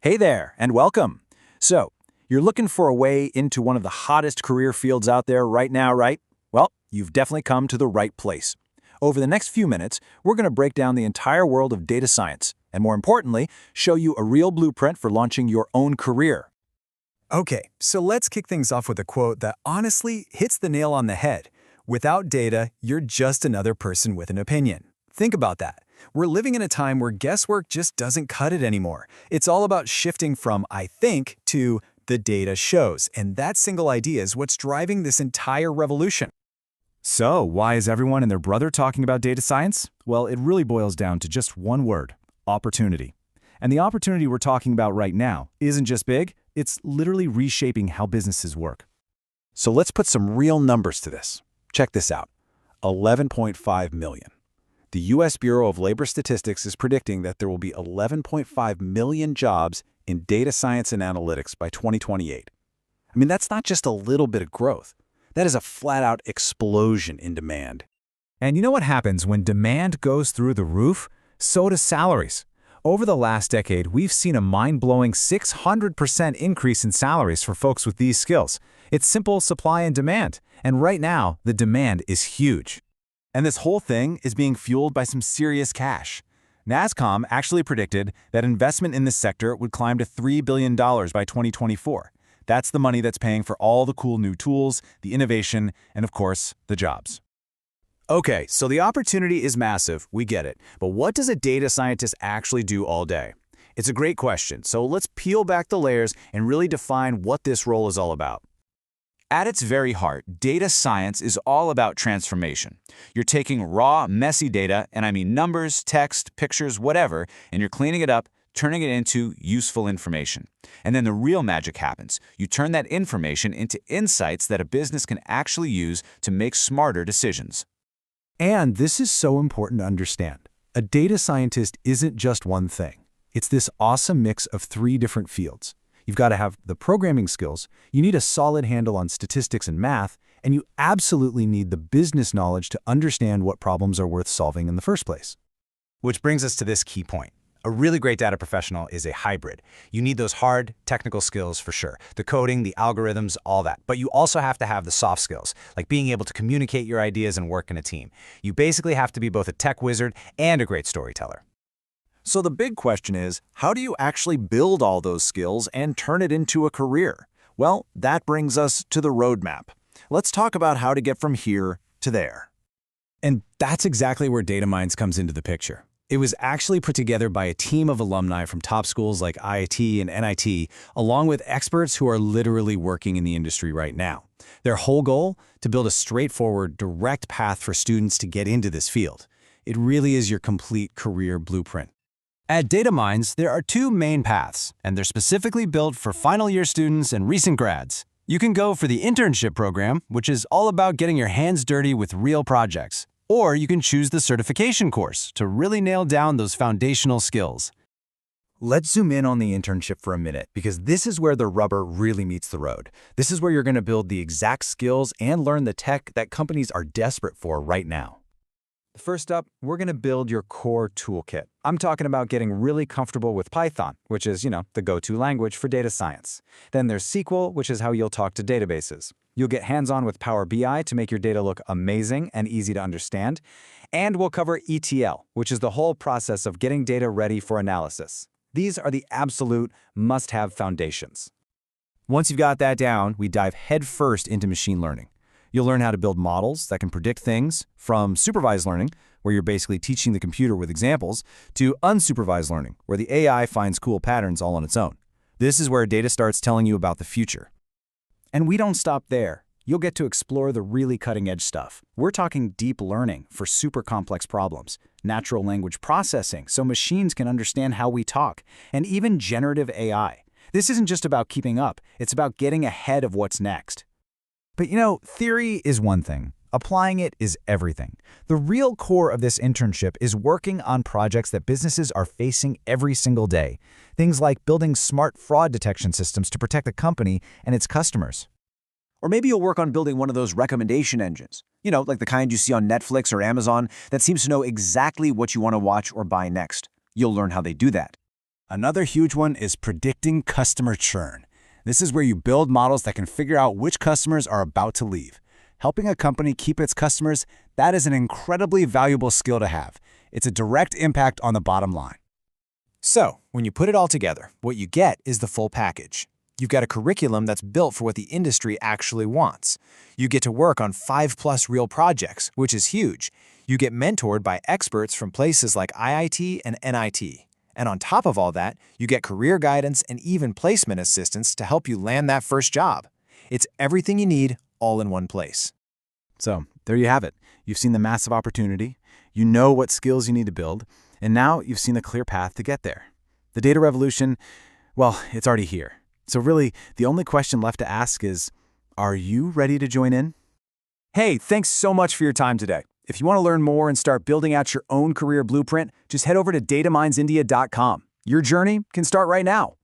Hey there, and welcome. So, you're looking for a way into one of the hottest career fields out there right now, right? Well, you've definitely come to the right place. Over the next few minutes, we're going to break down the entire world of data science, and more importantly, show you a real blueprint for launching your own career. Okay, so let's kick things off with a quote that honestly hits the nail on the head. Without data, you're just another person with an opinion. Think about that. We're living in a time where guesswork just doesn't cut it anymore. It's all about shifting from "I think" to "the data shows," and that single idea is what's driving this entire revolution. So, why is everyone and their brother talking about data science? Well, it really boils down to just one word: opportunity. And the opportunity we're talking about right now isn't just big, it's literally reshaping how businesses work. So let's put some real numbers to this. Check this out. 11.5 million. The U.S. Bureau of Labor Statistics is predicting that there will be 11.5 million jobs in data science and analytics by 2028. I mean, that's not just a little bit of growth. That is a flat-out explosion in demand. And you know what happens when demand goes through the roof? So do salaries. Over the last decade, we've seen a mind-blowing 600% increase in salaries for folks with these skills. It's simple supply and demand, and right now, the demand is huge. And this whole thing is being fueled by some serious cash. NASSCOM actually predicted that investment in this sector would climb to $3 billion by 2024. That's the money that's paying for all the cool new tools, the innovation, and of course, the jobs. Okay, so the opportunity is massive, we get it. But what does a data scientist actually do all day? It's a great question, so let's peel back the layers and really define what this role is all about. At its very heart, data science is all about transformation. You're taking raw, messy data, and I mean numbers, text, pictures, whatever, and you're cleaning it up, turning it into useful information. And then the real magic happens. You turn that information into insights that a business can actually use to make smarter decisions. And this is so important to understand. A data scientist isn't just one thing. It's this awesome mix of three different fields. You've got to have the programming skills, you need a solid handle on statistics and math, and you absolutely need the business knowledge to understand what problems are worth solving in the first place. Which brings us to this key point. A really great data professional is a hybrid. You need those hard technical skills for sure. The coding, the algorithms, all that. But you also have to have the soft skills, like being able to communicate your ideas and work in a team. You basically have to be both a tech wizard and a great storyteller. So the big question is, how do you actually build all those skills and turn it into a career? Well, that brings us to the roadmap. Let's talk about how to get from here to there. And that's exactly where DataMines comes into the picture. It was actually put together by a team of alumni from top schools like IIT and NIT, along with experts who are literally working in the industry right now. Their whole goal? To build a straightforward, direct path for students to get into this field. It really is your complete career blueprint. At DataMines, there are two main paths, and they're specifically built for final year students and recent grads. You can go for the Internship Program, which is all about getting your hands dirty with real projects. Or you can choose the certification course to really nail down those foundational skills. Let's zoom in on the internship for a minute, because this is where the rubber really meets the road. This is where you're going to build the exact skills and learn the tech that companies are desperate for right now. First up, we're going to build your core toolkit. I'm talking about getting really comfortable with Python, which is, the go-to language for data science. Then there's SQL, which is how you'll talk to databases. You'll get hands-on with Power BI to make your data look amazing and easy to understand. And we'll cover ETL, which is the whole process of getting data ready for analysis. These are the absolute must-have foundations. Once you've got that down, we dive headfirst into machine learning. You'll learn how to build models that can predict things, from supervised learning, where you're basically teaching the computer with examples, to unsupervised learning, where the AI finds cool patterns all on its own. This is where data starts telling you about the future. And we don't stop there. You'll get to explore the really cutting-edge stuff. We're talking deep learning for super complex problems, natural language processing so machines can understand how we talk, and even generative AI. This isn't just about keeping up, it's about getting ahead of what's next. But theory is one thing. Applying it is everything. The real core of this internship is working on projects that businesses are facing every single day. Things like building smart fraud detection systems to protect the company and its customers. Or maybe you'll work on building one of those recommendation engines, like the kind you see on Netflix or Amazon that seems to know exactly what you want to watch or buy next. You'll learn how they do that. Another huge one is predicting customer churn. This is where you build models that can figure out which customers are about to leave. Helping a company keep its customers, that is an incredibly valuable skill to have. It's a direct impact on the bottom line. So, when you put it all together, what you get is the full package. You've got a curriculum that's built for what the industry actually wants. You get to work on 5+ real projects, which is huge. You get mentored by experts from places like IIT and NIT. And on top of all that, you get career guidance and even placement assistance to help you land that first job. It's everything you need, all in one place. So, there you have it. You've seen the massive opportunity, you know what skills you need to build, and now you've seen the clear path to get there. The data revolution, well, it's already here. So really, the only question left to ask is, are you ready to join in? Hey, thanks so much for your time today. If you want to learn more and start building out your own career blueprint, just head over to DataMinesIndia.com. Your journey can start right now.